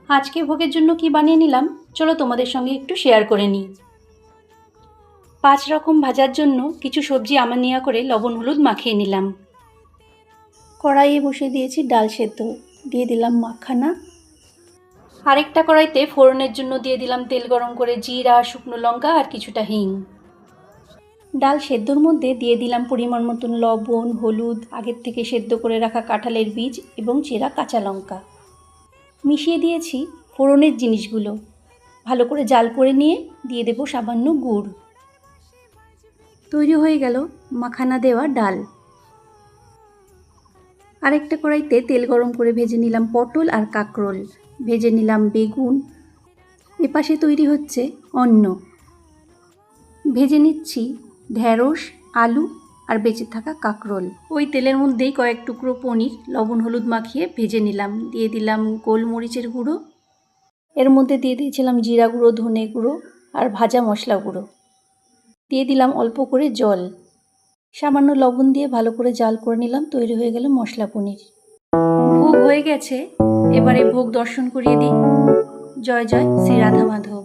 আজকে ভোগের জন্য কি বানিয়ে নিলাম চলো তোমাদের সঙ্গে একটু শেয়ার করে নিই। 5 রকম ভাজার জন্য কিছু সবজি আমার নেওয়া করে লবণ হলুদ মাখিয়ে নিলাম। কড়াইয়ে বসিয়ে দিয়েছি ডাল সেদ্ধ, দিয়ে দিলাম মাখানা। আরেকটা কড়াইতে ফোড়নের জন্য দিয়ে দিলাম তেল গরম করে জিরা, শুকনো লঙ্কা আর কিছুটা হিং। ডাল সেদ্ধর মধ্যে দিয়ে দিলাম পরিমাণ মতন লবণ, হলুদ, আগের থেকে সেদ্ধ করে রাখা কাঁঠালের বীজ এবং চেরা কাঁচা লঙ্কা। মিশিয়ে দিয়েছি ফোড়নের জিনিসগুলো, ভালো করে জাল করে নিয়ে দিয়ে দেবো সামান্য গুড়। তৈরি হয়ে গেল মাখানা দেওয়া ডাল। আরেকটা কড়াইতে তেল গরম করে ভেজে নিলাম পটল আর কাঁকরোল, ভেজে নিলাম বেগুন। এপাশে তৈরি হচ্ছে অন্ন। ভেজে নিচ্ছি ঢ্যাঁড়স, আলু আর বেঁচে থাকা কাঁকরোল। ওই তেলের মধ্যেই কয়েক টুকরো পনির লবণ হলুদ মাখিয়ে ভেজে নিলাম। দিয়ে দিলাম গোলমরিচের গুঁড়ো, এর মধ্যে দিয়ে দিয়েছিলাম জিরা গুঁড়ো, ধনে গুঁড়ো আর ভাজা মশলা গুঁড়ো। দিয়ে দিলাম অল্প করে জল, সামান্য লবণ দিয়ে ভালো করে জাল করে নিলাম। তৈরি হয়ে গেল মশলা পনির। ভোগ হয়ে গেছে, এবারে ভোগ দর্শন করিয়ে দিই। জয় জয় শ্রী রাধা মাধব।